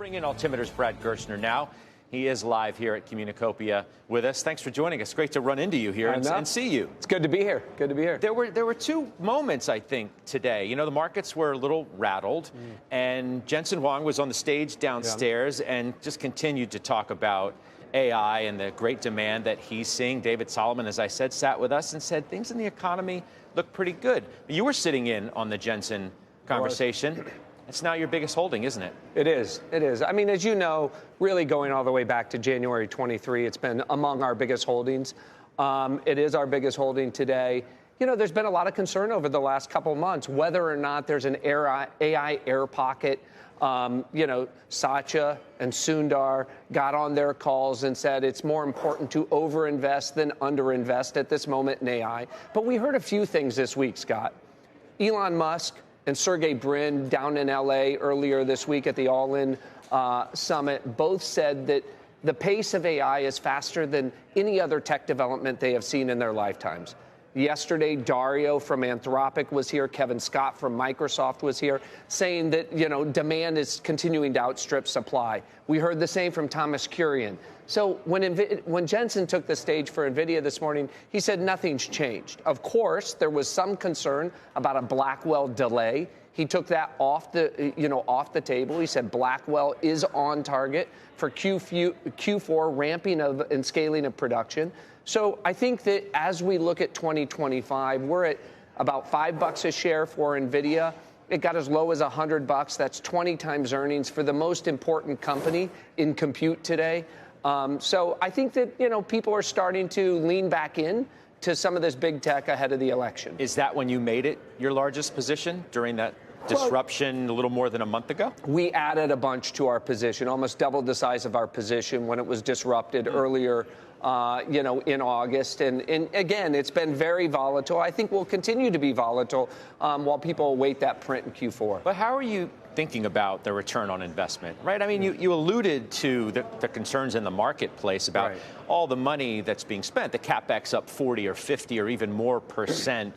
Bring in Altimeter's Brad Gerstner now. He is live here at Communicopia with us. Thanks for joining us. Great to run into you here and see you. It's good to be here. Good to be here. There were two moments, I think, today. You know, the markets were a little rattled, and Jensen Huang was on the stage downstairs and just continued to talk about AI and the great demand that he's seeing. David Solomon, as I said, sat with us and said things in the economy look pretty good. You were sitting in on the Jensen conversation. It's now your biggest holding, isn't it? It is. It is. I mean, as you know, really going all the way back to January 23, it's been among our biggest holdings. It is our biggest holding today. You know, there's been a lot of concern over the last couple of months whether or not there's an AI air pocket. You know, Satya and Sundar got on their calls and said it's more important to overinvest than underinvest at this moment in AI. But we heard a few things this week, Scott. Elon Musk and Sergey Brin down in L.A. earlier this week at the All-In Summit both said that the pace of AI is faster than any other tech development they have seen in their lifetimes. Yesterday, Dario from Anthropic was here. Kevin Scott from Microsoft was here saying that, you know, demand is continuing to outstrip supply. We heard the same from Thomas Kurian. So when Jensen took the stage for Nvidia this morning, he said nothing's changed. Of course, there was some concern about a Blackwell delay. He took that off the table. He said Blackwell is on target for Q4 ramping of and scaling of production. So I think that as we look at 2025, we're at about $5 a share for Nvidia. It got as low as $100. That's 20 times earnings for the most important company in compute today. So I think that, you know, people are starting to lean back in to some of this big tech ahead of the election. Is that when you made it your largest position during that disruption a little more than a month ago? We added a bunch to our position, almost doubled the size of our position when it was disrupted earlier, you know, in August. And again, it's been very volatile. I think will continue to be volatile while people await that print in Q4. But how are you thinking about the return on investment, right? I mean, you alluded to the concerns in the marketplace about all the money that's being spent, the CapEx up 40 or 50 or even more %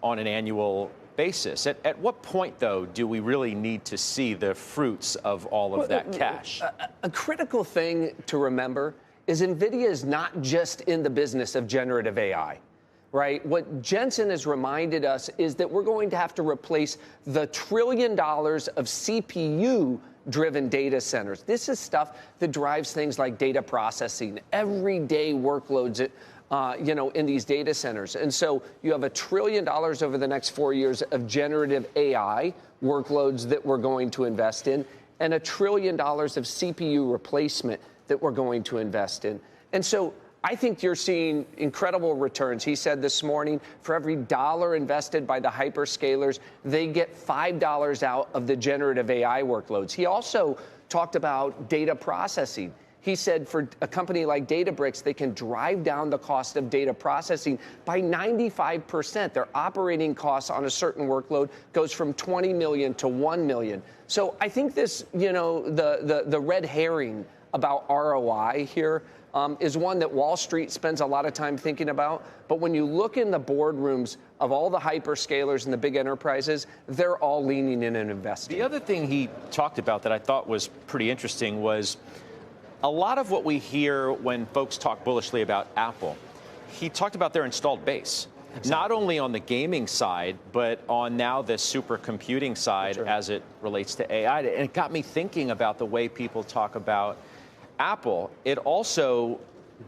on an annual basis. At what point, though, do we really need to see the fruits of all of that cash? A critical thing to remember is Nvidia is not just in the business of generative AI, right? What Jensen has reminded us is that we're going to have to replace the $1 trillion of CPU-driven data centers. This is stuff that drives things like data processing, everyday workloads you know, in these data centers. And so you have $1 trillion over the next 4 years of generative AI workloads that we're going to invest in, and $1 trillion of CPU replacement that we're going to invest in. And so I think you're seeing incredible returns. He said this morning, for every dollar invested by the hyperscalers, they get $5 out of the generative AI workloads. He also talked about data processing. He said for a company like Databricks, they can drive down the cost of data processing by 95%. Their operating costs on a certain workload goes from 20 million to 1 million. So I think this, you know, the red herring about ROI here is one that Wall Street spends a lot of time thinking about. But when you look in the boardrooms of all the hyperscalers and the big enterprises, they're all leaning in and investing. The other thing he talked about that I thought was pretty interesting was a lot of what we hear when folks talk bullishly about Apple. He talked about their installed base. Exactly. Not only on the gaming side, but on now the supercomputing side as it relates to AI. And it got me thinking about the way people talk about Apple. It also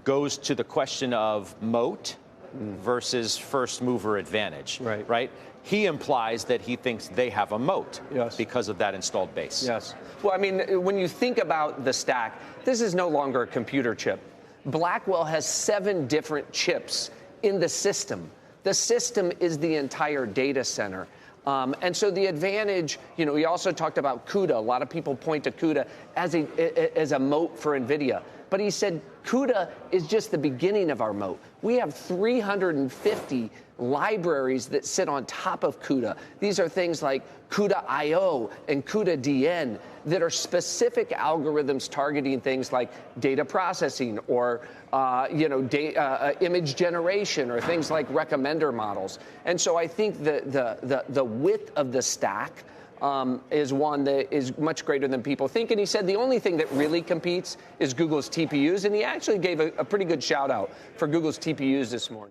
goes to the question of moat versus first mover advantage, right? He implies that he thinks they have a moat because of that installed base. Yes. Well, I mean, when you think about the stack, this is no longer a computer chip. Blackwell has 7 different chips in the system. The system is the entire data center. And so the advantage, you know, we also talked about CUDA. A lot of people point to CUDA as a moat for NVIDIA. But he said CUDA is just the beginning of our moat. We have 350 libraries that sit on top of CUDA. These are things like CUDA-IO and CUDA-DN that are specific algorithms targeting things like data processing or image generation or things like recommender models. And so I think the width of the stack is one that is much greater than people think. And he said the only thing that really competes is Google's TPUs. And he actually gave a pretty good shout out for Google's TPUs this morning.